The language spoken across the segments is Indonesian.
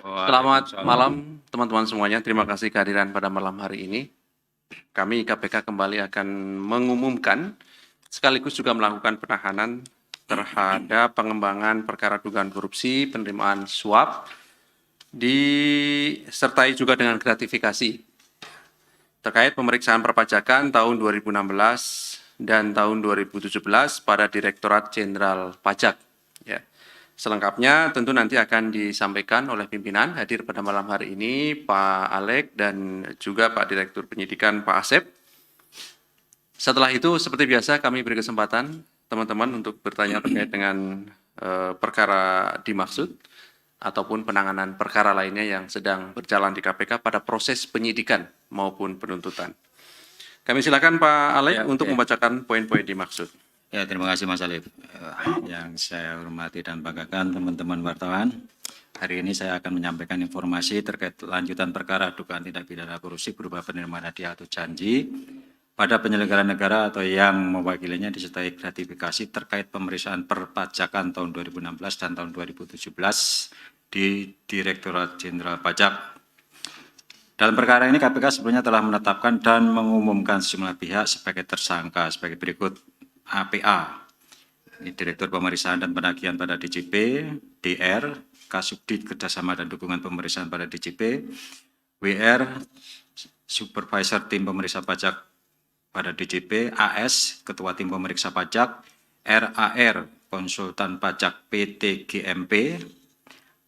Selamat Waalaikumsalam. malam teman-teman semuanya, terima kasih kehadiran pada malam hari ini. Kami KPK kembali akan mengumumkan sekaligus juga melakukan penahanan terhadap pengembangan perkara dugaan korupsi, penerimaan suap, disertai juga dengan gratifikasi terkait pemeriksaan perpajakan tahun 2016 dan tahun 2017 pada Direktorat Jenderal Pajak. Ya. Selengkapnya tentu nanti akan disampaikan oleh pimpinan hadir pada malam hari ini Pak Alek dan juga Pak Direktur Penyidikan Pak Asep. Setelah itu seperti biasa kami beri kesempatan teman-teman untuk bertanya terkait dengan perkara dimaksud ataupun penanganan perkara lainnya yang sedang berjalan di KPK pada proses penyidikan maupun penuntutan. Kami silakan Pak Alek untuk membacakan poin-poin dimaksud. Ya, terima kasih Mas Alif. Yang saya hormati dan banggakan teman-teman wartawan. Hari ini saya akan menyampaikan informasi terkait lanjutan perkara dugaan tindak pidana korupsi berupa penerimaan hadiah atau janji pada penyelenggara negara atau yang mewakilinya disertai gratifikasi terkait pemeriksaan perpajakan tahun 2016 dan tahun 2017 di Direktorat Jenderal Pajak. Dalam perkara ini KPK sebelumnya telah menetapkan dan mengumumkan sejumlah pihak sebagai tersangka sebagai berikut. APA, ini Direktur Pemeriksaan dan Penagihan pada DJP, DR, Kasubdit Kerjasama dan Dukungan Pemeriksaan pada DJP, WR, Supervisor Tim Pemeriksa Pajak pada DJP, AS, Ketua Tim Pemeriksa Pajak, RAR, Konsultan Pajak PT GMP,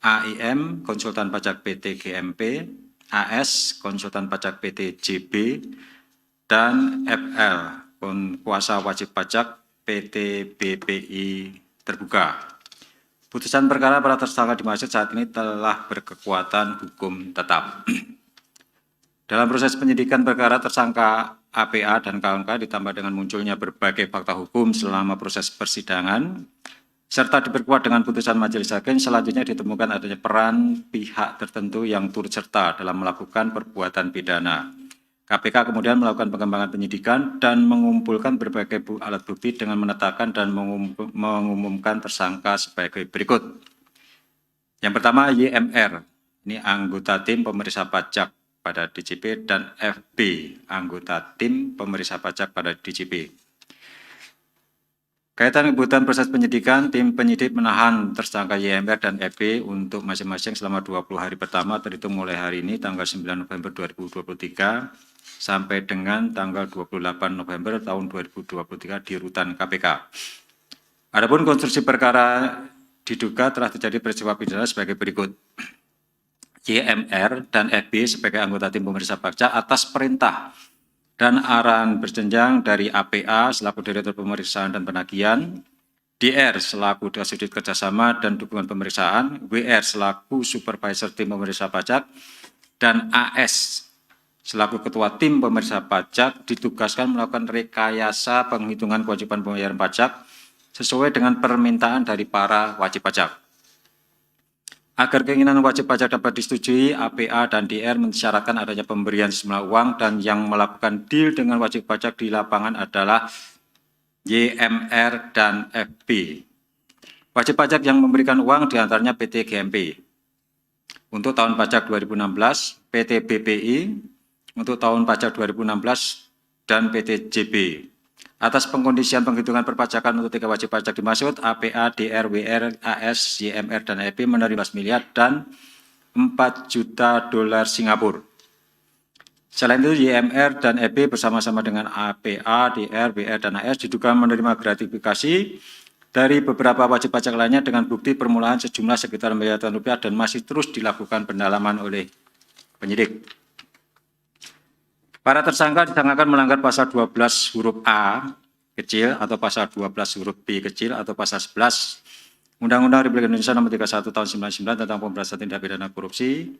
AIM, Konsultan Pajak PT GMP, AS, Konsultan Pajak PT JB, dan FL, Kuasa Wajib Pajak PT BPI Terbuka. Putusan perkara para tersangka dimaksud saat ini telah berkekuatan hukum tetap. Dalam proses penyidikan perkara tersangka APA dan kawan-kawan ditambah dengan munculnya berbagai fakta hukum selama proses persidangan, serta diperkuat dengan putusan majelis hakim, selanjutnya ditemukan adanya peran pihak tertentu yang turut serta dalam melakukan perbuatan pidana. KPK kemudian melakukan pengembangan penyidikan dan mengumpulkan berbagai alat bukti dengan menetapkan dan mengumumkan tersangka sebagai berikut. Yang pertama YMR, ini anggota tim pemeriksa pajak pada DJP, dan FB, anggota tim pemeriksa pajak pada DJP. Kaitan kebutuhan proses penyidikan, tim penyidik menahan tersangka YMR dan FB untuk masing-masing selama 20 hari pertama terhitung mulai hari ini tanggal 9 November 2023 sampai dengan tanggal 28 November tahun 2023 di rutan KPK. Adapun konstruksi perkara diduga telah terjadi peristiwa pidana sebagai berikut. YMR dan FB sebagai anggota tim pemeriksa pajak atas perintah dan arahan berjenjang dari APA selaku Direktur Pemeriksaan dan Penagihan, DR selaku Kasubdit Kerjasama dan Dukungan Pemeriksaan, WR selaku Supervisor Tim Pemeriksa Pajak, dan AS selaku Ketua Tim Pemeriksa Pajak ditugaskan melakukan rekayasa penghitungan kewajiban pembayaran pajak sesuai dengan permintaan dari para wajib pajak. Agar keinginan wajib pajak dapat disetujui, APA dan DR mensyaratkan adanya pemberian sejumlah uang dan yang melakukan deal dengan wajib pajak di lapangan adalah YMR dan FB. Wajib pajak yang memberikan uang diantaranya PT GMP. Untuk tahun pajak 2016, PT BPI, untuk tahun pajak 2016, dan PT JB. Atas pengkondisian penghitungan perpajakan untuk 3 wajib pajak dimaksud, APA, DR, WR, AS, YMR, dan FB menerima 15 miliar dan 4 juta dolar Singapura. Selain itu, YMR dan FB bersama-sama dengan APA, DR, WR, dan AS diduga menerima gratifikasi dari beberapa wajib pajak lainnya dengan bukti permulaan sejumlah sekitar miliaran rupiah dan masih terus dilakukan pendalaman oleh penyidik. Para tersangka disangkakan melanggar pasal 12 huruf A kecil atau pasal 12 huruf B kecil atau pasal 11 Undang-Undang Republik Indonesia Nomor 31 Tahun 1999 tentang Pemberantasan Tindak Pidana Korupsi,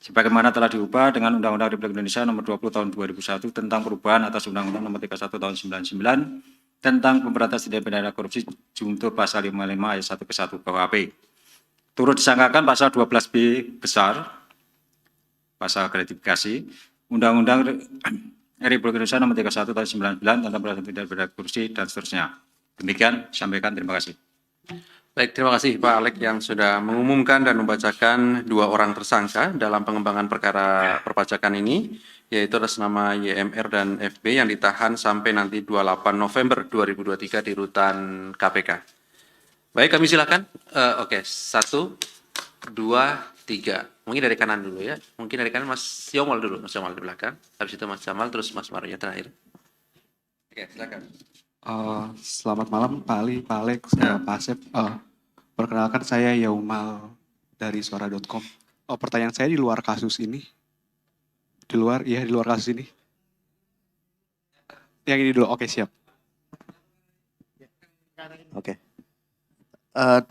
sebagaimana telah diubah dengan Undang-Undang Republik Indonesia Nomor 20 Tahun 2001 tentang perubahan atas Undang-Undang Nomor 31 Tahun 1999 tentang Pemberantasan Tindak Pidana Korupsi junto pasal 55 ayat 1 ke 1 KUHP. Turut disangkakan pasal 12B besar, pasal gratifikasi, Undang-Undang Republik Indonesia Nomor 31 Tahun 1999 tentang Pemberantasan Tindak Pidana Korupsi dan seterusnya. Demikian, sampaikan. Terima kasih. Baik, terima kasih Pak Alek yang sudah mengumumkan dan membacakan 2 orang tersangka dalam pengembangan perkara perpajakan ini, yaitu atas nama YMR dan FB yang ditahan sampai nanti 28 November 2023 di rutan KPK. Baik, kami silakan. Oke, 1, 2, 3. Mungkin dari kanan dulu ya. Mungkin dari kanan Mas Yomol dulu, Mas Yomol di belakang. Habis itu Mas Jamal, terus Mas Mario terakhir. Oke, silakan. Selamat malam Pak Ali, Pak Alex, Pak Asep. Perkenalkan saya Yaumal dari suara.com. Pertanyaan saya di luar kasus ini. Di luar kasus ini. Yang ini dulu, oke siap. Oke.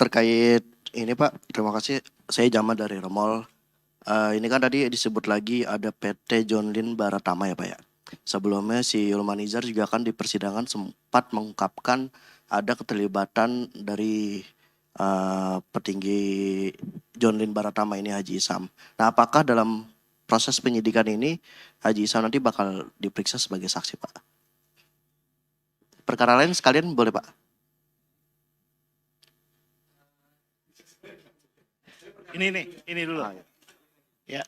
Terkait ini Pak, terima kasih. Saya Jamal dari Remol. Ini kan tadi disebut lagi ada PT John Lynn Baratama ya Pak ya. Sebelumnya si Yulmanizar juga kan di persidangan sempat mengungkapkan ada keterlibatan dari petinggi John Lynn Baratama ini Haji Isam. Nah, apakah dalam proses penyidikan ini Haji Isam nanti bakal diperiksa sebagai saksi Pak? Perkara lain sekalian boleh Pak? Ini dulu. Ya.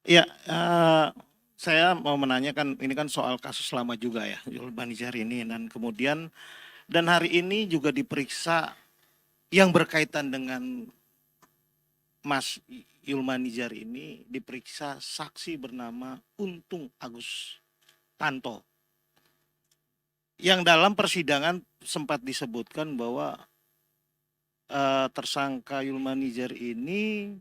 Ya, saya mau menanyakan, ini kan soal kasus lama juga ya, Yulmanizar ini, dan hari ini juga diperiksa yang berkaitan dengan Mas Yulmanizar ini, diperiksa saksi bernama Untung Agus Tanto. Yang dalam persidangan sempat disebutkan bahwa tersangka Yulmanizar ini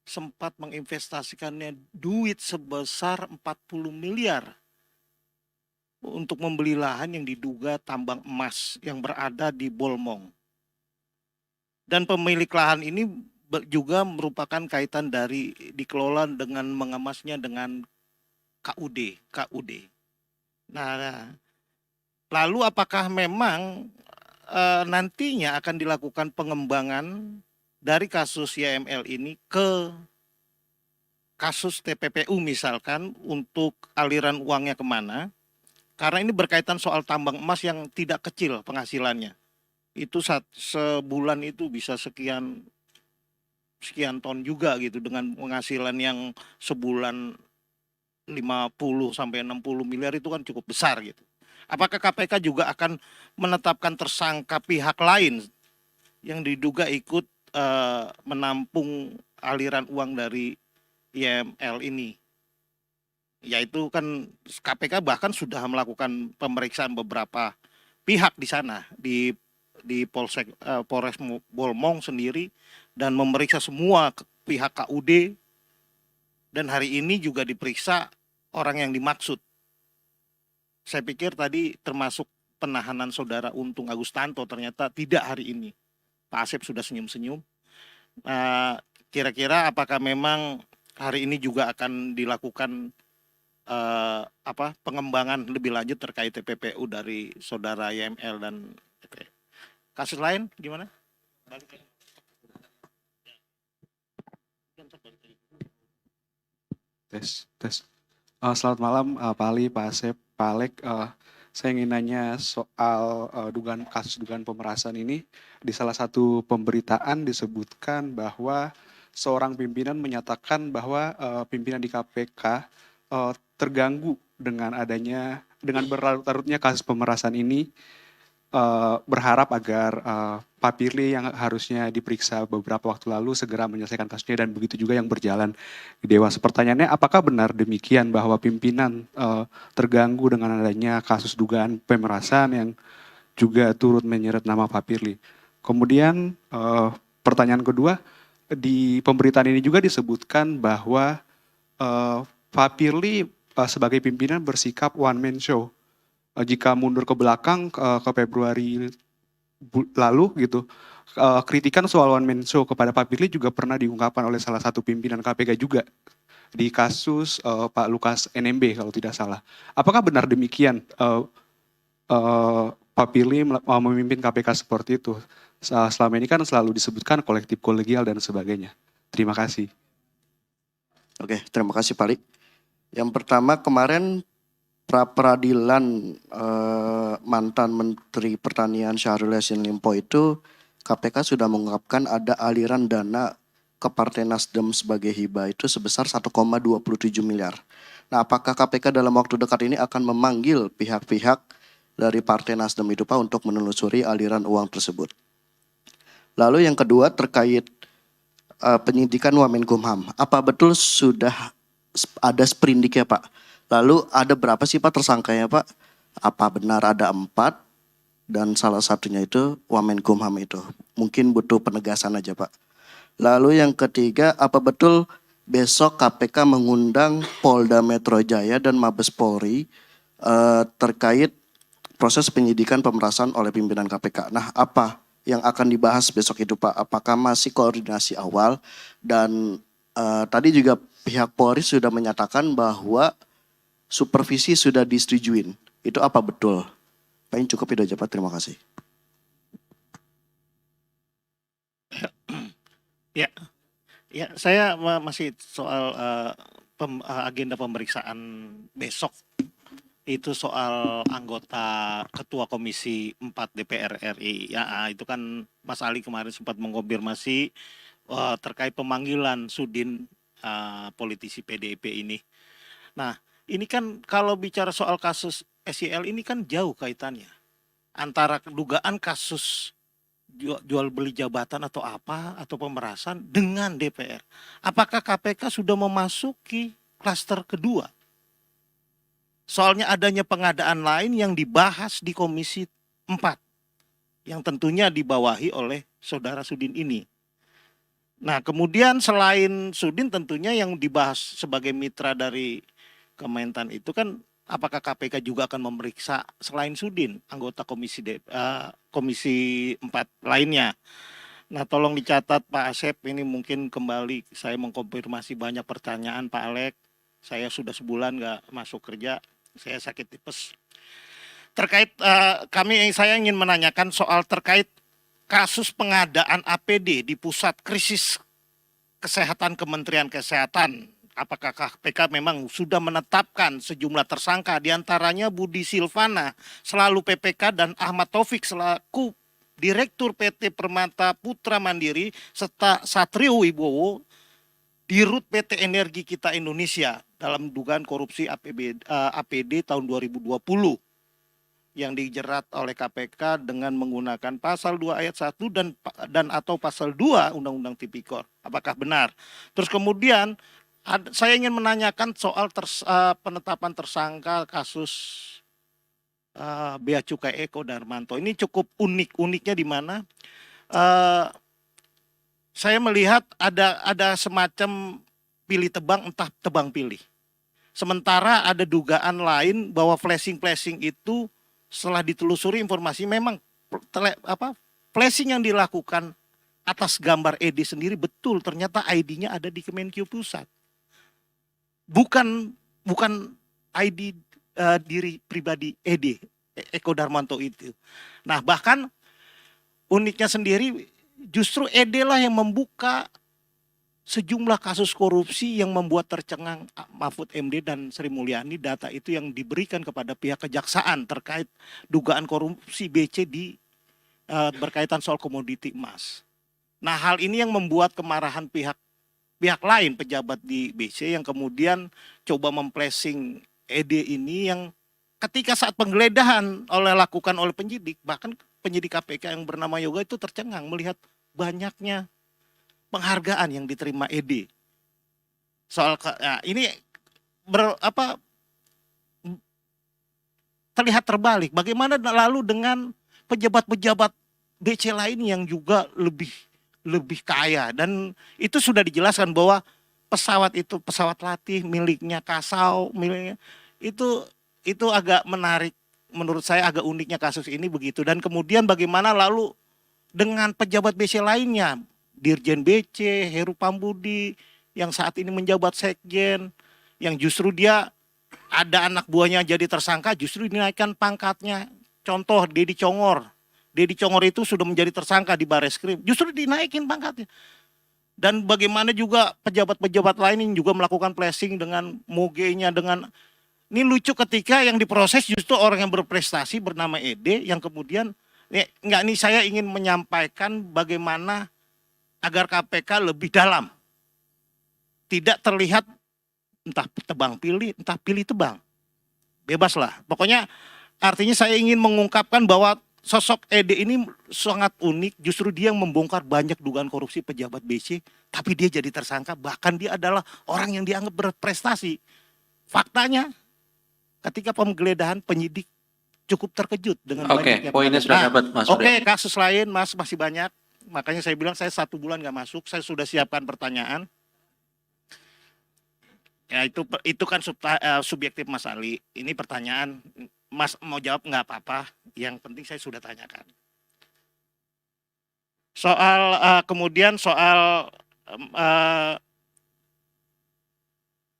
sempat menginvestasikannya duit sebesar 40 miliar untuk membeli lahan yang diduga tambang emas yang berada di Bolmong. Dan pemilik lahan ini juga merupakan kaitan dari dikelola dengan mengemasnya dengan KUD. Nah, lalu apakah memang nantinya akan dilakukan pengembangan dari kasus YML ini ke kasus TPPU misalkan untuk aliran uangnya kemana? Karena ini berkaitan soal tambang emas yang tidak kecil penghasilannya. Itu sebulan itu bisa sekian ton juga gitu, dengan penghasilan yang sebulan 50 sampai 60 miliar itu kan cukup besar gitu. Apakah KPK juga akan menetapkan tersangka pihak lain yang diduga ikut menampung aliran uang dari YML ini? Yaitu kan KPK bahkan sudah melakukan pemeriksaan beberapa pihak di sana, di Polres Bolmong sendiri, dan memeriksa semua pihak KUD, dan hari ini juga diperiksa orang yang dimaksud. Saya pikir tadi termasuk penahanan saudara Untung Agus Tanto, ternyata tidak hari ini. Pak Asep sudah senyum-senyum. Kira-kira apakah memang hari ini juga akan dilakukan pengembangan lebih lanjut terkait TPPU dari saudara YML dan kasus lain gimana? Tes. Selamat malam Pak Ali, Pak Asep, Pak Alek. Saya ingin nanya soal kasus dugaan pemerasan ini. Di salah satu pemberitaan disebutkan bahwa seorang pimpinan menyatakan bahwa pimpinan di KPK terganggu dengan berlarut-larutnya kasus pemerasan ini, berharap agar Pak Firly yang harusnya diperiksa beberapa waktu lalu segera menyelesaikan kasusnya, dan begitu juga yang berjalan di Dewas. Pertanyaannya, apakah benar demikian bahwa pimpinan terganggu dengan adanya kasus dugaan pemerasan yang juga turut menyeret nama Pak Firly? Kemudian pertanyaan kedua, di pemberitaan ini juga disebutkan bahwa Pak Firly sebagai pimpinan bersikap one man show. Jika mundur ke belakang ke Februari lalu gitu, kritikan soal one man show kepada Pak Firly juga pernah diungkapkan oleh salah satu pimpinan KPK juga di kasus Pak Lukas NMB kalau tidak salah. Apakah benar demikian Pak Firly memimpin KPK seperti itu? Selama ini kan selalu disebutkan kolektif kolegial dan sebagainya. Terima kasih. Oke, terima kasih Pak Ali. Yang pertama, kemarin pra peradilan mantan Menteri Pertanian Syahrul Yassin Limpo itu KPK sudah mengungkapkan ada aliran dana ke Partai Nasdem sebagai hibah itu sebesar 1,27 miliar. Nah, apakah KPK dalam waktu dekat ini akan memanggil pihak-pihak dari Partai Nasdem itu Pak untuk menelusuri aliran uang tersebut? Lalu yang kedua terkait penyidikan Wamenkumham. Apa betul sudah ada sprindik ya Pak? Lalu ada berapa sih Pak tersangkanya Pak? Apa benar ada 4 dan salah satunya itu Wamenkumham itu? Mungkin butuh penegasan aja Pak. Lalu yang ketiga, apa betul besok KPK mengundang Polda Metro Jaya dan Mabes Polri terkait proses penyidikan pemerasan oleh pimpinan KPK? Nah, apa yang akan dibahas besok itu Pak? Apakah masih koordinasi awal? Dan tadi juga pihak Polri sudah menyatakan bahwa supervisi sudah disetujuin. Itu apa betul? Paling cukup itu aja Pak, terima kasih. Ya, saya masih soal agenda pemeriksaan besok. Itu soal anggota Ketua Komisi 4 DPR RI. Ya, itu kan Mas Ali kemarin sempat mengkonfirmasi terkait pemanggilan Sudin politisi PDIP ini. Nah, ini kan kalau bicara soal kasus SYL ini kan jauh kaitannya antara dugaan kasus jual beli jabatan atau apa atau pemerasan dengan DPR. Apakah KPK sudah memasuki klaster kedua? Soalnya adanya pengadaan lain yang dibahas di Komisi 4 yang tentunya dibawahi oleh saudara Sudin ini. Nah, kemudian selain Sudin tentunya yang dibahas sebagai mitra dari Kementan itu kan apakah KPK juga akan memeriksa selain Sudin anggota Komisi 4 lainnya. Nah, tolong dicatat Pak Asep, ini mungkin kembali saya mengkonfirmasi banyak pertanyaan Pak Alek. Saya sudah sebulan nggak masuk kerja, saya sakit tipes. Terkait saya ingin menanyakan soal terkait kasus pengadaan APD di Pusat Krisis Kesehatan Kementerian Kesehatan. Apakah KPK memang sudah menetapkan sejumlah tersangka, diantaranya Budi Silvana selalu PPK dan Ahmad Taufik selaku Direktur PT Permata Putra Mandiri serta Satrio Wibowo Dirut PT Energi Kita Indonesia dalam dugaan korupsi APD tahun 2020 yang dijerat oleh KPK dengan menggunakan pasal 2 ayat 1 dan atau pasal 2 Undang-Undang Tipikor. Apakah benar? Terus kemudian saya ingin menanyakan soal penetapan tersangka kasus Bea Cukai Eko Darmanto. Ini cukup unik. Uniknya di mana? Saya melihat ada semacam pilih tebang, entah tebang pilih. Sementara ada dugaan lain bahwa flashing itu setelah ditelusuri informasi memang flashing yang dilakukan atas gambar ED sendiri betul ternyata ID-nya ada di Kemenkyu Pusat. Bukan ID diri pribadi ED Eko Darmanto itu. Nah, bahkan uniknya sendiri justru ED lah yang membuka sejumlah kasus korupsi yang membuat tercengang Mahfud MD dan Sri Mulyani. Data itu yang diberikan kepada pihak kejaksaan terkait dugaan korupsi BC berkaitan soal komoditi emas. Nah, hal ini yang membuat kemarahan pihak lain pejabat di BC yang kemudian coba memplacing ED ini yang ketika saat penggeledahan lakukan oleh penyidik, bahkan penyidik KPK yang bernama Yoga itu tercengang melihat banyaknya penghargaan yang diterima ED. Soal ini terlihat terbalik. Bagaimana lalu dengan pejabat-pejabat BC lain yang juga lebih kaya, dan itu sudah dijelaskan bahwa pesawat itu pesawat latih miliknya Kasau, itu agak menarik menurut saya, agak uniknya kasus ini begitu. Dan kemudian bagaimana lalu dengan pejabat BC lainnya, Dirjen BC Heru Pambudi yang saat ini menjabat sekjen, yang justru dia ada anak buahnya jadi tersangka, justru dinaikkan pangkatnya. Contoh Dedi Congor itu sudah menjadi tersangka di Bareskrim, justru dinaikin pangkatnya. Dan bagaimana juga pejabat-pejabat lain yang juga melakukan flashing dengan mogenya, dengan Ini lucu ketika yang diproses justru orang yang berprestasi bernama Ede yang kemudian enggak, nih saya ingin menyampaikan bagaimana agar KPK lebih dalam. Tidak terlihat entah tebang pilih, entah pilih tebang. Bebas lah. Pokoknya artinya saya ingin mengungkapkan bahwa sosok Ede ini sangat unik. Justru dia yang membongkar banyak dugaan korupsi pejabat BC. Tapi dia jadi tersangka. Bahkan dia adalah orang yang dianggap berprestasi. Faktanya ketika penggeledahan penyidik cukup terkejut dengan Oke, banyaknya poinnya sudah dapat, Mas Oke, Suryo. kasus lain Mas masih banyak. Makanya saya bilang saya 1 bulan nggak masuk. Saya sudah siapkan pertanyaan. Ya itu kan subjektif Mas Ali. Ini pertanyaan Mas mau jawab nggak apa-apa. Yang penting saya sudah tanyakan. Soal kemudian soal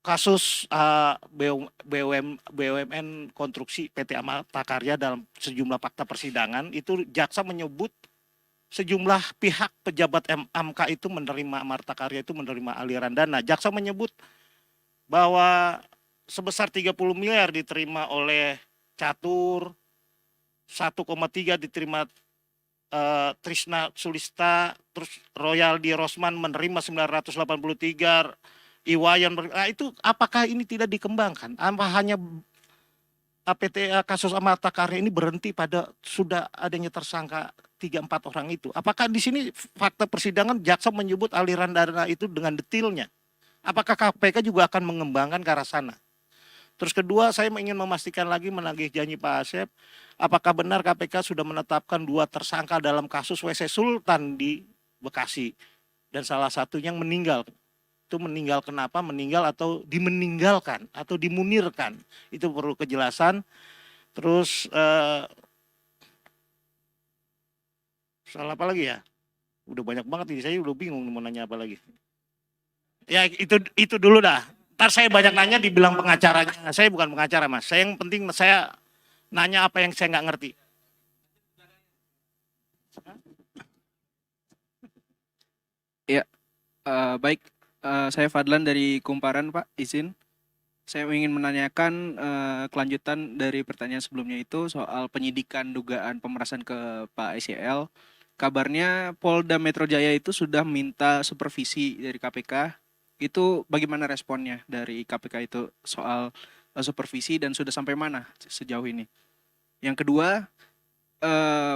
kasus BUMN konstruksi PT Amarta Karya dalam sejumlah fakta persidangan itu jaksa menyebut sejumlah pihak pejabat MK itu menerima Amarta Karya itu menerima aliran dana. Jaksa menyebut bahwa sebesar 30 miliar diterima oleh Catur, 1,3 diterima Trisna Sulista, terus Royaldi Rosman menerima 983, Iwayan, nah itu apakah ini tidak dikembangkan? Apa hanya PT kasus Amarta Karya ini berhenti pada sudah adanya tersangka 3-4 orang itu? Apakah di sini fakta persidangan jaksa menyebut aliran dana itu dengan detailnya? Apakah KPK juga akan mengembangkan ke arah sana? Terus kedua, saya ingin memastikan lagi menagih janji Pak Asep, apakah benar KPK sudah menetapkan 2 tersangka dalam kasus WC Sultan di Bekasi dan salah satunya yang meninggal? Itu meninggal kenapa? Meninggal atau dimeninggalkan atau dimunirkan? Itu perlu kejelasan. Terus soal apa lagi ya? Udah banyak banget ini, saya udah bingung mau nanya apa lagi. Ya itu dulu dah. Ntar saya banyak nanya dibilang pengacaranya. Saya bukan pengacara Mas. Saya yang penting saya nanya apa yang saya nggak ngerti. Ya, baik. Saya Fadlan dari Kumparan, Pak. Izin. Saya ingin menanyakan kelanjutan dari pertanyaan sebelumnya itu soal penyidikan dugaan pemerasan ke Pak SYL. Kabarnya Polda Metro Jaya itu sudah minta supervisi dari KPK. Itu bagaimana responnya dari KPK itu soal supervisi dan sudah sampai mana sejauh ini? Yang kedua,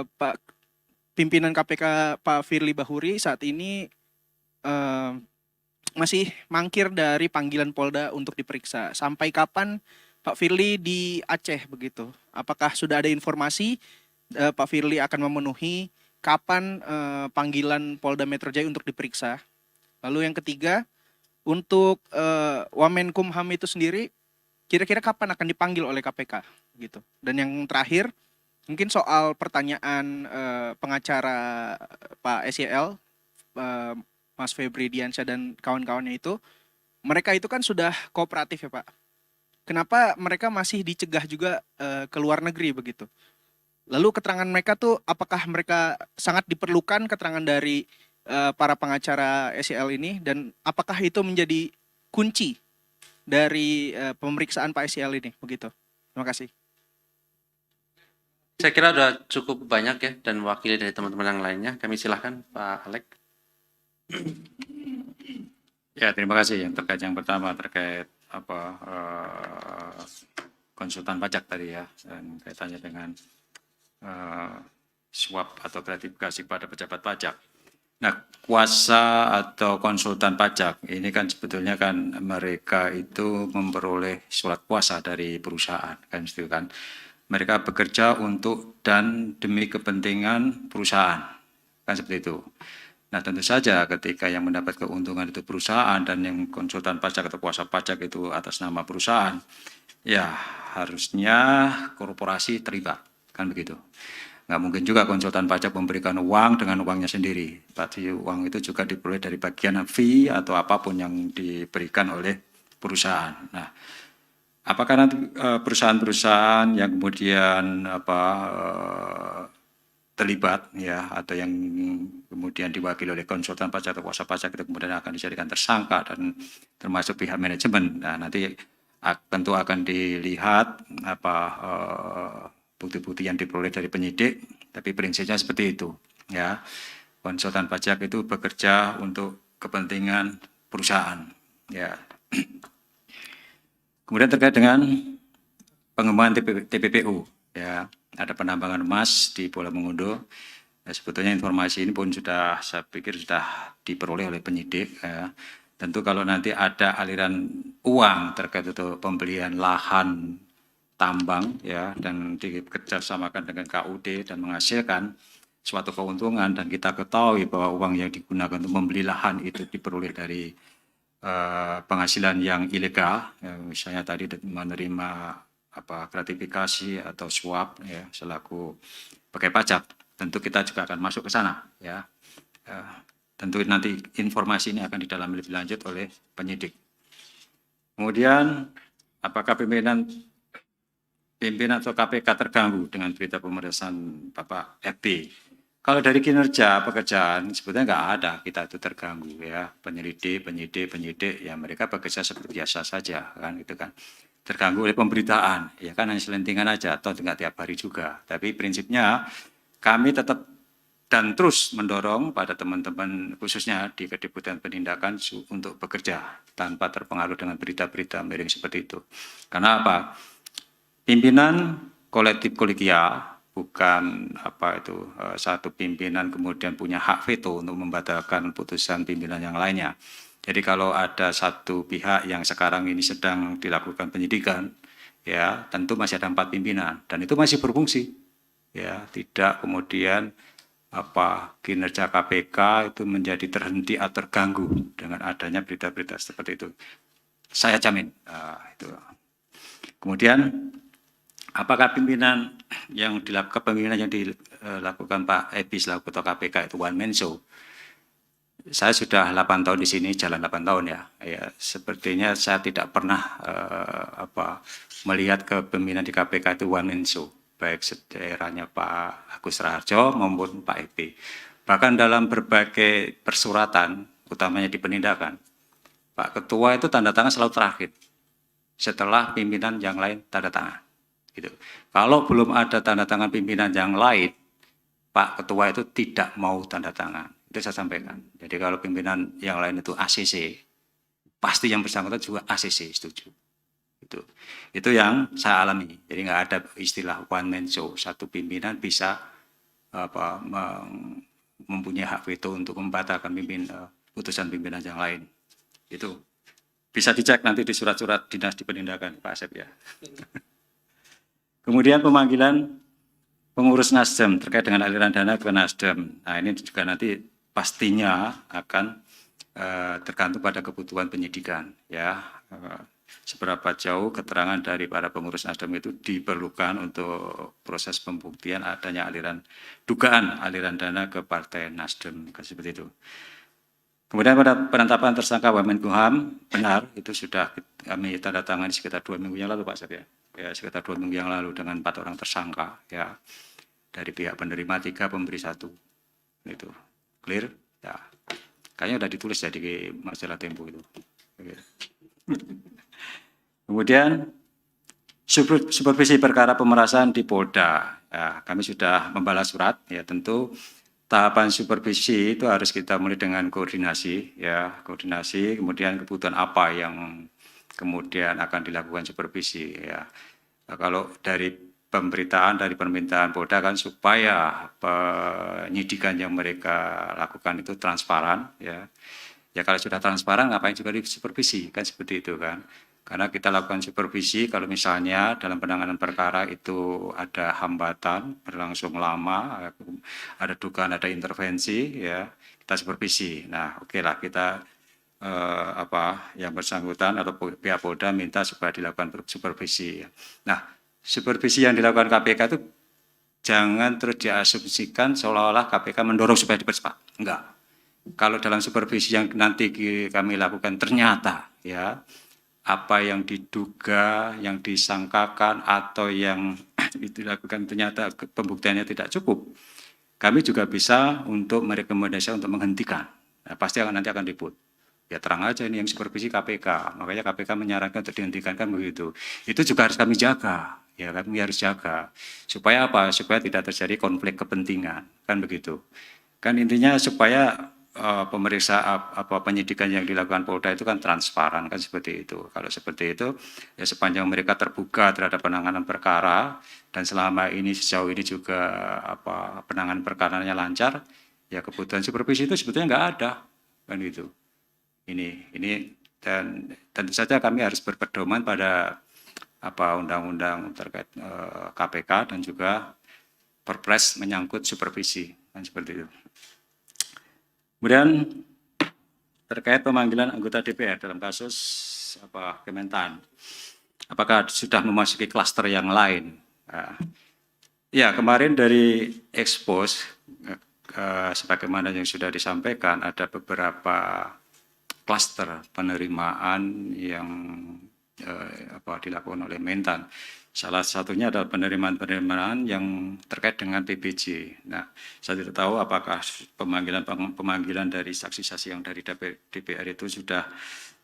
Pak pimpinan KPK Pak Firly Bahuri saat ini masih mangkir dari panggilan Polda untuk diperiksa. Sampai kapan Pak Firly di Aceh begitu? Apakah sudah ada informasi Pak Firly akan memenuhi kapan panggilan Polda Metro Jaya untuk diperiksa? Lalu yang ketiga, untuk Wamenkumham itu sendiri, kira-kira kapan akan dipanggil oleh KPK gitu? Dan yang terakhir, mungkin soal pertanyaan pengacara Pak SYL, Mas Febri Diansyah dan kawan-kawannya itu, mereka itu kan sudah kooperatif ya Pak. Kenapa mereka masih dicegah juga ke luar negeri begitu? Lalu keterangan mereka tuh apakah mereka sangat diperlukan keterangan dari para pengacara SYL ini, dan apakah itu menjadi kunci dari pemeriksaan Pak SYL ini begitu? Terima kasih. Saya kira sudah cukup banyak ya, dan wakil dari teman-teman yang lainnya. Kami silahkan Pak Alek. Ya, terima kasih. Yang terkait yang pertama terkait konsultan pajak tadi ya, dan kaitannya dengan suap atau gratifikasi pada pejabat pajak. Nah, kuasa atau konsultan pajak ini kan sebetulnya kan mereka itu memperoleh surat kuasa dari perusahaan, kan itu kan. Mereka bekerja untuk dan demi kepentingan perusahaan, kan seperti itu. Nah, tentu saja ketika yang mendapat keuntungan itu perusahaan dan yang konsultan pajak atau kuasa pajak itu atas nama perusahaan, ya harusnya korporasi terlibat, kan begitu. Nggak mungkin juga konsultan pajak memberikan uang dengan uangnya sendiri. Pasti uang itu juga diperoleh dari bagian fee atau apapun yang diberikan oleh perusahaan. Nah, apakah nanti perusahaan-perusahaan yang kemudian terlibat ya, atau yang kemudian diwakili oleh konsultan pajak atau kuasa pajak itu kemudian akan dijadikan tersangka dan termasuk pihak manajemen. Nah, nanti tentu akan dilihat bukti-bukti yang diperoleh dari penyidik, tapi prinsipnya seperti itu ya. Konsultan pajak itu bekerja untuk kepentingan perusahaan ya. Kemudian terkait dengan pengembangan TPPU ya, ada penambangan emas di Pulau Mengundo. Ya, sebetulnya informasi ini pun sudah, saya pikir sudah diperoleh oleh penyidik ya. Tentu kalau nanti ada aliran uang terkait untuk pembelian lahan tambang ya, dan dikerjasamakan dengan KUD dan menghasilkan suatu keuntungan, dan kita ketahui bahwa uang yang digunakan untuk membeli lahan itu diperoleh dari penghasilan yang ilegal, ya, misalnya tadi menerima gratifikasi atau suap ya, selaku pakai pajak, tentu kita juga akan masuk ke sana ya. Tentu nanti informasi ini akan didalami lebih lanjut oleh penyidik. Kemudian apakah pimpinan atau KPK terganggu dengan berita pemeriksaan Bapak FB? Kalau dari kinerja pekerjaan sebetulnya nggak ada kita itu terganggu ya, penyidik ya mereka bekerja seperti biasa saja kan, gitu kan. Terganggu oleh pemberitaan ya kan, hanya selentingan aja atau nggak tiap hari juga. Tapi prinsipnya kami tetap dan terus mendorong pada teman-teman khususnya di Kedeputian Penindakan untuk bekerja tanpa terpengaruh dengan berita-berita miring seperti itu. Karena apa? Pimpinan kolektif kolegial, bukan satu pimpinan kemudian punya hak veto untuk membatalkan putusan pimpinan yang lainnya. Jadi kalau ada satu pihak yang sekarang ini sedang dilakukan penyidikan, ya tentu masih ada 4 pimpinan dan itu masih berfungsi, ya tidak kemudian kinerja KPK itu menjadi terhenti atau terganggu dengan adanya berita-berita seperti itu. Saya jamin itu. Kemudian apakah pimpinan yang dilakukan Pak Ebi selaku Ketua KPK itu one man show? Saya sudah 8 tahun di sini, jalan 8 tahun ya. Ya sepertinya saya tidak pernah melihat kepemimpinan di KPK itu one man show, baik sejarahnya Pak Agus Raharjo maupun Pak Ebi. Bahkan dalam berbagai persuratan, utamanya di penindakan, Pak Ketua itu tanda tangan selalu terakhir, setelah pimpinan yang lain tanda tangan. Gitu. Kalau belum ada tanda tangan pimpinan yang lain, Pak Ketua itu tidak mau tanda tangan. Itu saya sampaikan. Jadi kalau pimpinan yang lain itu ACC, pasti yang bersangkutan juga ACC setuju. Itu yang saya alami. Jadi nggak ada istilah one man show. Satu pimpinan bisa mempunyai hak veto untuk membatalkan putusan pimpinan yang lain. Itu bisa dicek nanti di surat-surat dinas di penindakan Pak Asep ya. Kemudian pemanggilan pengurus Nasdem terkait dengan aliran dana ke Nasdem. Nah ini juga nanti pastinya akan tergantung pada kebutuhan penyidikan ya. Seberapa jauh keterangan dari para pengurus Nasdem itu diperlukan untuk proses pembuktian adanya dugaan aliran dana ke Partai Nasdem seperti itu. Kemudian pada penetapan tersangka Wamenkumham, benar itu sudah kami tanda tangani sekitar 2 minggu yang lalu Pak Asep ya. Ya sekitar 2 minggu yang lalu dengan 4 orang tersangka ya, dari pihak penerima 3, pemberi 1. Itu clear ya, kayaknya udah ditulis ya di majalah Tempo itu. Kemudian supervisi perkara pemerasan di Polda ya, kami sudah membalas surat ya. Tentu tahapan supervisi itu harus kita mulai dengan koordinasi ya, kemudian kebutuhan apa yang kemudian akan dilakukan supervisi ya. Nah, kalau dari pemberitaan dari permintaan Polda kan supaya penyidikan yang mereka lakukan itu transparan ya. Ya kalau sudah transparan ngapain juga disupervisi kan seperti itu kan. Karena kita lakukan supervisi kalau misalnya dalam penanganan perkara itu ada hambatan berlangsung lama, ada dugaan ada intervensi ya, kita supervisi. Nah, oke lah kita yang bersangkutan atau pihak Polda minta supaya dilakukan supervisi. Nah, supervisi yang dilakukan KPK itu jangan terus diasumsikan seolah-olah KPK mendorong supaya dipercepat. Enggak. Kalau dalam supervisi yang nanti kami lakukan ternyata ya apa yang diduga, yang disangkakan atau yang dilakukan ternyata pembuktiannya tidak cukup, kami juga bisa untuk merekomendasikan untuk menghentikan. Nah, pasti nanti akan ribut. Ya terang aja ini yang supervisi KPK. Makanya KPK menyarankan untuk dihentikan kan begitu. Itu juga harus kami jaga. Ya kami harus jaga. Supaya apa? Supaya tidak terjadi konflik kepentingan. Kan begitu. Kan intinya supaya pemeriksaan penyidikan yang dilakukan Polda itu kan transparan kan seperti itu. Kalau seperti itu ya sepanjang mereka terbuka terhadap penanganan perkara dan selama ini sejauh ini juga penanganan perkaranya lancar, ya kebutuhan supervisi itu sebetulnya nggak ada kan gitu. Ini dan tentu saja kami harus berpedoman pada undang-undang terkait KPK dan juga Perpres menyangkut supervisi kan seperti itu. Kemudian terkait pemanggilan anggota DPR dalam kasus Kementan, apakah sudah memasuki klaster yang lain? Ya kemarin dari expose sebagaimana yang sudah disampaikan ada beberapa klaster penerimaan yang dilakukan oleh Mentan. Salah satunya adalah penerimaan yang terkait dengan PBJ. Nah, saya tidak tahu apakah pemanggilan dari saksi-saksi yang dari DPR itu sudah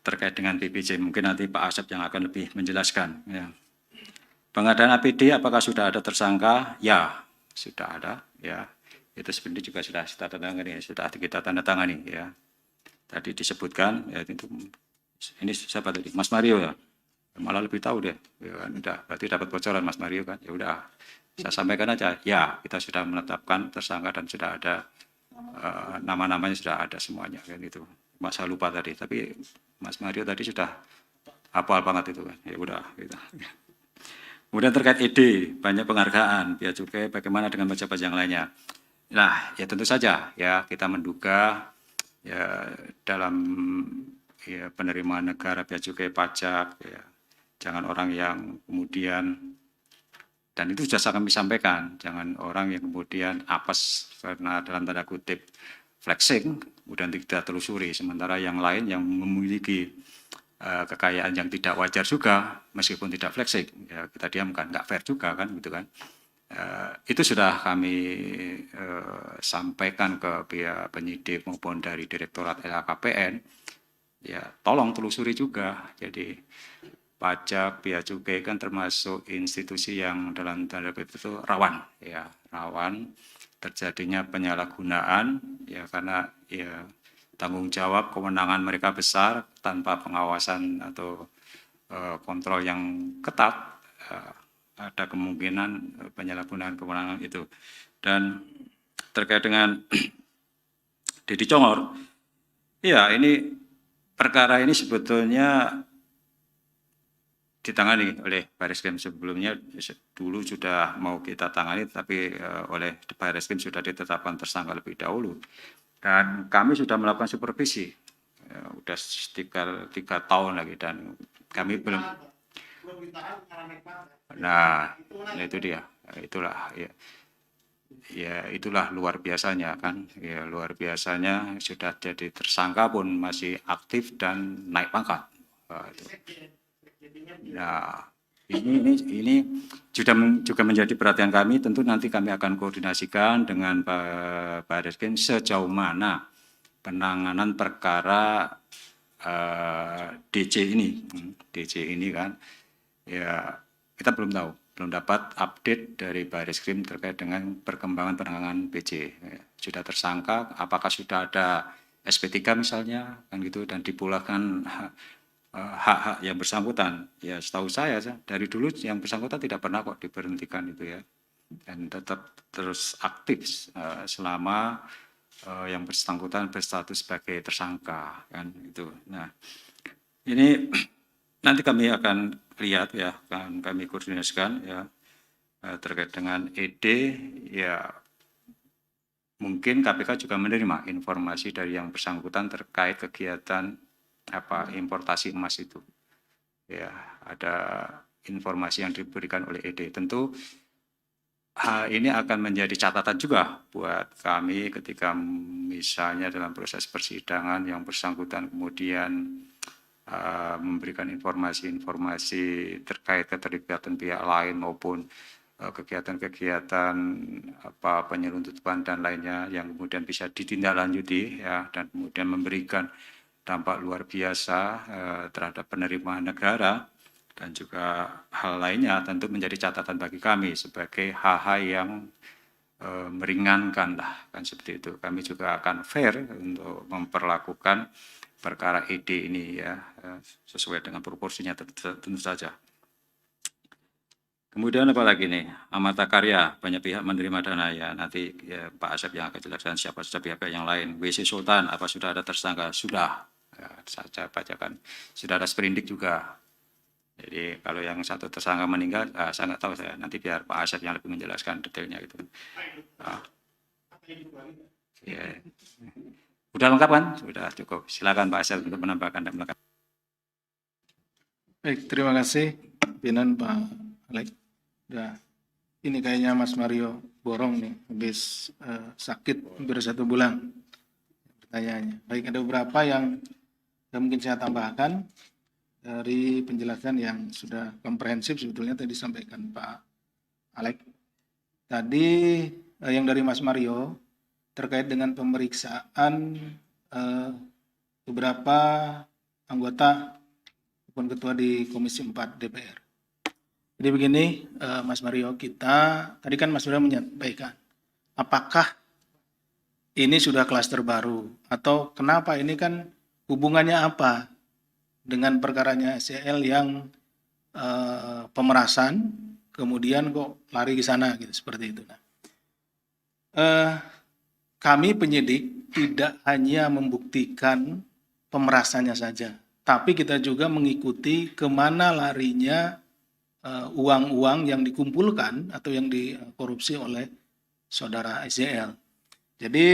terkait dengan PBJ. Mungkin nanti Pak Asep yang akan lebih menjelaskan. Ya. Pengadaan APD apakah sudah ada tersangka? Ya, sudah ada. Ya, itu sebenarnya juga sudah kita tanda tangani. Ya. Tadi disebutkan, ya, itu ini siapa tadi? Mas Mario ya, malah lebih tahu deh. Ya, kan? Udah, berarti dapat bocoran Mas Mario kan? Ya udah, saya sampaikan aja. Ya, kita sudah menetapkan tersangka dan sudah ada nama-namanya sudah ada semuanya kan itu. Mas saya lupa tadi, tapi Mas Mario tadi sudah hafal banget itu kan. Ya udah, gitu. Kemudian terkait ide, banyak penghargaan, Bea Cukai, bagaimana dengan pejabat yang lainnya? Nah, ya tentu saja ya kita menduga ya dalam penerimaan negara, bea cukai, pajak, ya jangan orang yang kemudian, dan itu sudah kami sampaikan, jangan orang yang kemudian apes karena dalam tanda kutip flexing, kemudian tidak telusuri, sementara yang lain yang memiliki kekayaan yang tidak wajar juga, meskipun tidak flexing, ya kita diamkan, nggak fair juga kan, gitu kan. Itu sudah kami sampaikan ke pihak penyidik maupun dari Direktorat LHKPN. Ya, tolong telusuri juga. Jadi pajak, bea cukai kan termasuk institusi yang dalam tanda kutip itu rawan, ya rawan terjadinya penyalahgunaan, ya karena ya tanggung jawab kewenangan mereka besar tanpa pengawasan atau kontrol yang ketat. Ada kemungkinan penyalahgunaan kewenangan itu. Dan terkait dengan Deddy Congor, ya ini perkara ini sebetulnya ditangani oleh Barreskrim sebelumnya, dulu sudah mau kita tangani, tapi oleh Barreskrim sudah ditetapkan tersangka lebih dahulu. Dan kami sudah melakukan supervisi, sudah sekitar 3 tahun lagi, dan kami belum. Nah, itu dia, itulah ya itulah luar biasanya kan, ya luar biasanya sudah jadi tersangka pun masih aktif dan naik pangkat. Nah, ini juga menjadi perhatian kami. Tentu nanti kami akan koordinasikan dengan Pak Barreskrim sejauh mana penanganan perkara DC ini kan. Ya, kita belum tahu, belum dapat update dari Barreskrim terkait dengan perkembangan penanganan BC. Ya, sudah tersangka, apakah sudah ada SP3 misalnya, kan gitu, dan dipulangkan hak-hak yang bersangkutan. Ya, setahu saya dari dulu yang bersangkutan tidak pernah kok diberhentikan itu ya, dan tetap terus aktif selama yang bersangkutan berstatus sebagai tersangka, kan gitu. Nah, ini nanti kami akan lihat ya, kan kami koordinasikan ya terkait dengan ED, ya mungkin KPK juga menerima informasi dari yang bersangkutan terkait kegiatan importasi emas itu. Ya, ada informasi yang diberikan oleh ED. Tentu hal ini akan menjadi catatan juga buat kami ketika misalnya dalam proses persidangan yang bersangkutan kemudian memberikan informasi-informasi terkait keterlibatan pihak lain maupun kegiatan-kegiatan penyelundupan dan lainnya yang kemudian bisa ditindaklanjuti ya, dan kemudian memberikan berdampak luar biasa terhadap penerimaan negara dan juga hal lainnya tentu menjadi catatan bagi kami sebagai hal-hal yang meringankan lah, kan seperti itu. Kami juga akan fair untuk memperlakukan perkara ED ini ya sesuai dengan proporsinya tentu saja. Kemudian apa lagi nih, Amata Karya, banyak pihak menerima dana ya, nanti ya, Pak Asep yang akan jelaskan siapa saja pihak yang lain. WC Sultan, apa sudah ada tersangka? Sudah, ya, saya bacakan. Sudah ada sprindik juga. Jadi kalau yang satu tersangka meninggal, saya nggak tahu saya, nanti biar Pak Asep yang lebih menjelaskan detailnya gitu. Ya. Udah lengkap kan? Sudah cukup. Silakan Pak Asep untuk menambahkan dan melengkapi. Baik, terima kasih pimpinan Pak Alek. Udah, ini kayaknya Mas Mario borong nih, habis sakit hampir 1 bulan. Pertanyaannya. Baik, ada beberapa yang mungkin saya tambahkan dari penjelasan yang sudah komprehensif sebetulnya tadi disampaikan Pak Alek. Tadi yang dari Mas Mario terkait dengan pemeriksaan beberapa anggota maupun ketua di Komisi 4 DPR. Jadi begini Mas Mario, kita tadi kan Mas Mario menyampaikan apakah ini sudah klaster baru atau kenapa ini kan hubungannya apa dengan perkaranya SCL yang pemerasan kemudian kok lari ke sana gitu seperti itu. Nah, kami penyidik tidak hanya membuktikan pemerasannya saja, tapi kita juga mengikuti kemana larinya uang-uang yang dikumpulkan atau yang dikorupsi oleh saudara SCL. Jadi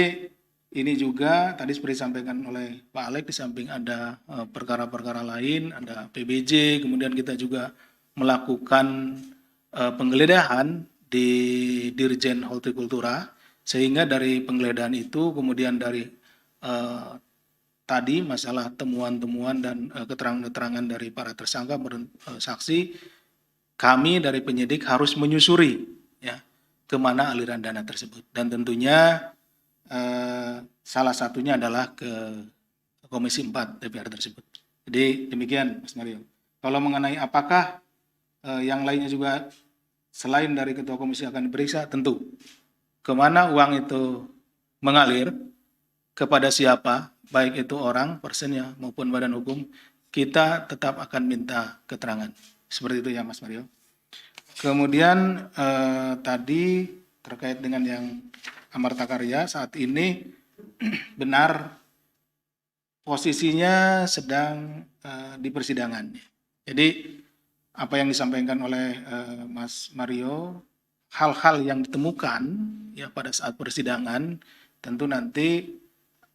ini juga tadi seperti disampaikan oleh Pak Alek, di samping ada perkara-perkara lain, ada PBJ, kemudian kita juga melakukan penggeledahan di Dirjen Hortikultura, sehingga dari penggeledahan itu kemudian dari tadi masalah temuan-temuan dan keterangan-keterangan dari para tersangka dan saksi, kami dari penyidik harus menyusuri ya kemana aliran dana tersebut, dan tentunya salah satunya adalah ke Komisi 4 DPR tersebut. Jadi demikian Mas Mario. Kalau mengenai apakah yang lainnya juga selain dari Ketua Komisi akan diperiksa, tentu kemana uang itu mengalir, kepada siapa, baik itu orang, personnya maupun badan hukum, kita tetap akan minta keterangan. Seperti itu ya Mas Mario. Kemudian tadi terkait dengan yang Amarta Karya, saat ini benar posisinya sedang di persidangan. Jadi apa yang disampaikan oleh Mas Mario, hal-hal yang ditemukan ya pada saat persidangan, tentu nanti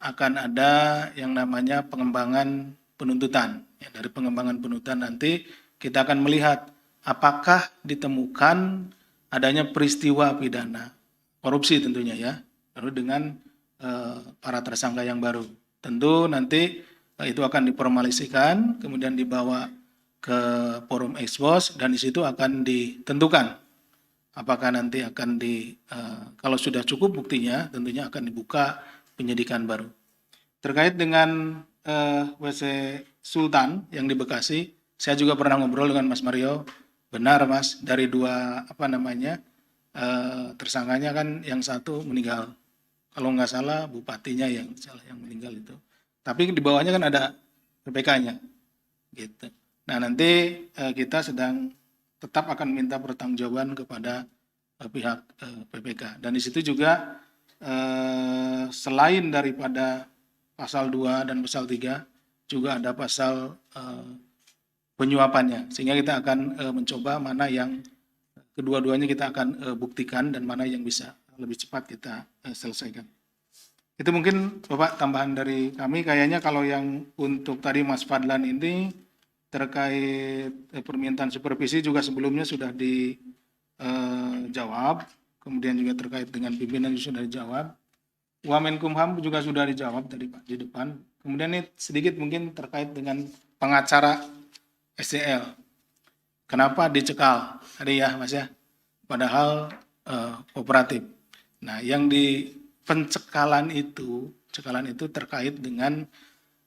akan ada yang namanya pengembangan penuntutan. Ya, dari pengembangan penuntutan nanti kita akan melihat apakah ditemukan adanya peristiwa pidana korupsi tentunya ya, lalu dengan para tersangka yang baru. Tentu nanti itu akan diformalisikan, kemudian dibawa ke forum expose, dan di situ akan ditentukan apakah nanti akan kalau sudah cukup buktinya, tentunya akan dibuka penyidikan baru. Terkait dengan WC Sultan yang di Bekasi, saya juga pernah ngobrol dengan Mas Mario. Benar Mas, dari dua tersangkanya kan yang satu meninggal. Kalau nggak salah bupatinya yang meninggal itu. Tapi di bawahnya kan ada PPK-nya. Gitu. Nah nanti kita sedang tetap akan minta pertanggungjawaban kepada pihak PPK. Dan di situ juga selain daripada pasal 2 dan pasal 3 juga ada pasal penyuapannya. Sehingga kita akan mencoba mana yang kedua-duanya kita akan buktikan dan mana yang bisa lebih cepat kita selesaikan. Itu mungkin Bapak tambahan dari kami. Kayaknya kalau yang untuk tadi Mas Fadlan ini terkait permintaan supervisi juga sebelumnya sudah dijawab. Kemudian juga terkait dengan pimpinan juga sudah dijawab. Wamenkumham juga sudah dijawab tadi Pak di depan. Kemudian ini sedikit mungkin terkait dengan pengacara SCL. Kenapa dicekal? Tadi ya Mas ya. Padahal kooperatif. Nah, yang di cekalan itu terkait dengan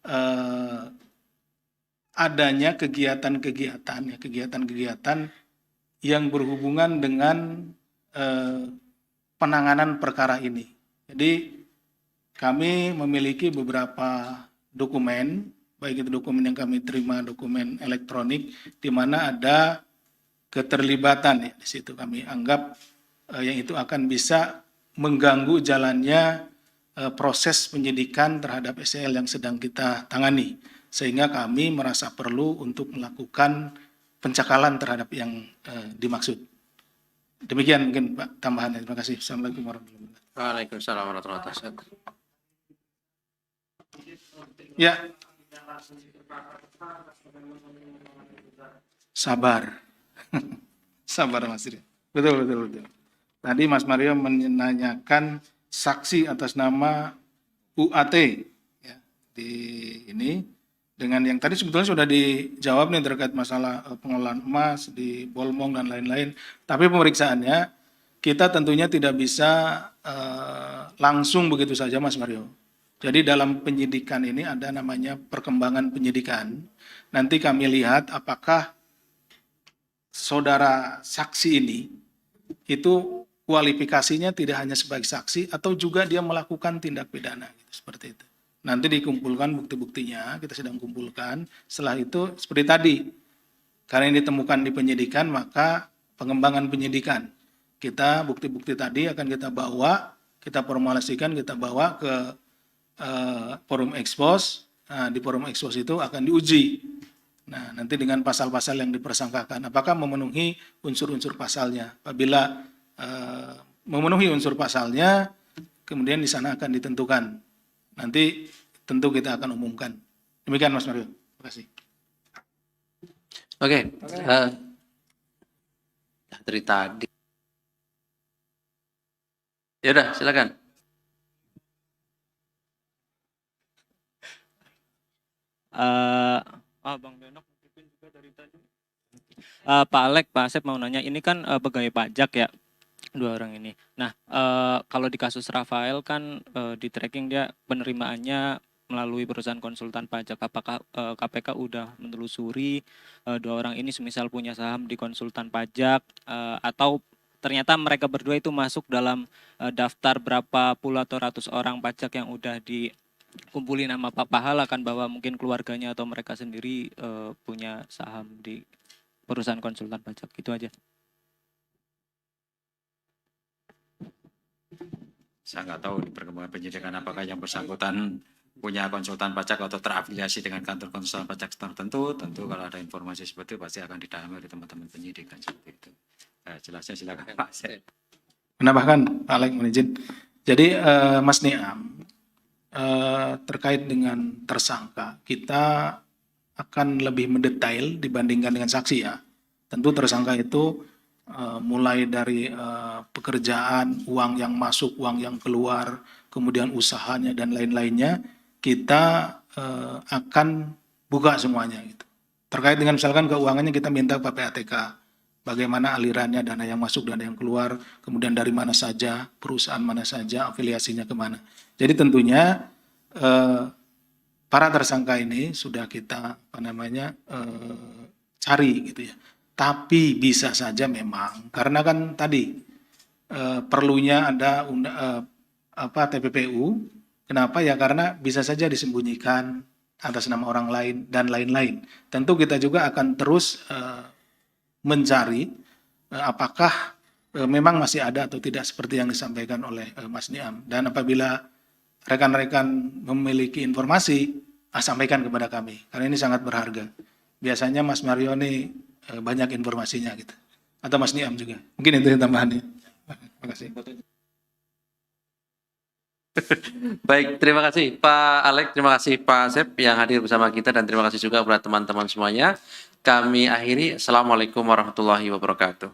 eh, adanya kegiatan-kegiatan yang berhubungan dengan penanganan perkara ini. Jadi kami memiliki beberapa dokumen, baik itu dokumen yang kami terima, dokumen elektronik, di mana ada keterlibatan ya di situ. Kami anggap yang itu akan bisa mengganggu jalannya proses penyidikan terhadap SEL yang sedang kita tangani. Sehingga kami merasa perlu untuk melakukan pencekalan terhadap yang dimaksud. Demikian mungkin Pak tambahannya. Terima kasih. Assalamualaikum warahmatullahi wabarakatuh. Waalaikumsalam warahmatullahi wabarakatuh. Ya. Sabar. Sabar Mas Ria. Betul. Tadi Mas Mario menanyakan saksi atas nama UAT ya, di ini dengan yang tadi sebetulnya sudah dijawab nih terkait masalah pengolahan emas di Bolmong dan lain-lain. Tapi pemeriksaannya kita tentunya tidak bisa langsung begitu saja Mas Mario. Jadi dalam penyidikan ini ada namanya perkembangan penyidikan. Nanti kami lihat apakah saudara saksi ini itu kualifikasinya tidak hanya sebagai saksi atau juga dia melakukan tindak pidana gitu, seperti itu. Nanti dikumpulkan bukti-buktinya, kita sedang kumpulkan. Setelah itu seperti tadi, karena ini ditemukan di penyidikan, maka pengembangan penyidikan. Kita bukti-bukti tadi akan kita bawa, kita formulasikan, kita bawa ke forum expose. Nah, di forum expose itu akan diuji. Nah, nanti dengan pasal-pasal yang dipersangkakan, apakah memenuhi unsur-unsur pasalnya. Apabila memenuhi unsur pasalnya, kemudian di sana akan ditentukan. Nanti tentu kita akan umumkan. Demikian Mas Mario. Terima kasih. Oke. Dari tadi. Ya udah, silakan. Bang Benok mungkin juga dari tadi. Pak Alek, Pak Asep mau nanya, ini kan pegawai pajak ya, dua orang ini. Nah, kalau di kasus Rafael kan di tracking dia penerimaannya melalui perusahaan konsultan pajak. Apakah KPK udah menelusuri dua orang ini semisal punya saham di konsultan pajak atau ternyata mereka berdua itu masuk dalam daftar berapa puluh atau ratus orang pajak yang udah dikumpulin nama Pak Pahala kan, bahwa mungkin keluarganya atau mereka sendiri punya saham di perusahaan konsultan pajak. Itu aja. Saya nggak tahu di perkembangan penyidikan apakah yang bersangkutan punya konsultan pajak atau terafiliasi dengan kantor konsultan pajak tertentu. Tentu kalau ada informasi seperti itu pasti akan didalami oleh teman-teman penyidikan seperti itu. Jelasnya silakan Pak. Menambahkan Pak Alek mohon izin. Jadi Mas Niam, terkait dengan tersangka, kita akan lebih mendetail dibandingkan dengan saksi ya. Tentu tersangka itu mulai dari pekerjaan, uang yang masuk, uang yang keluar, kemudian usahanya dan lain-lainnya, kita akan buka semuanya gitu. Terkait dengan misalkan keuangannya kita minta PPATK, bagaimana alirannya, dana yang masuk, dana yang keluar, kemudian dari mana saja, perusahaan mana saja, afiliasinya kemana. Jadi tentunya para tersangka ini sudah kita cari gitu ya. Tapi bisa saja memang karena kan tadi perlunya ada TPPU. Kenapa ya? Karena bisa saja disembunyikan atas nama orang lain dan lain-lain. Tentu kita juga akan terus mencari apakah memang masih ada atau tidak seperti yang disampaikan oleh Mas Niam. Dan apabila rekan-rekan memiliki informasi, sampaikan kepada kami. Karena ini sangat berharga. Biasanya Mas Mario ini banyak informasinya gitu. Atau Mas Niam juga. Mungkin itu tambahannya. Terima kasih. Baik, terima kasih Pak Alek, terima kasih Pak Asep yang hadir bersama kita, dan terima kasih juga kepada teman-teman semuanya. Kami akhiri. Assalamualaikum warahmatullahi wabarakatuh.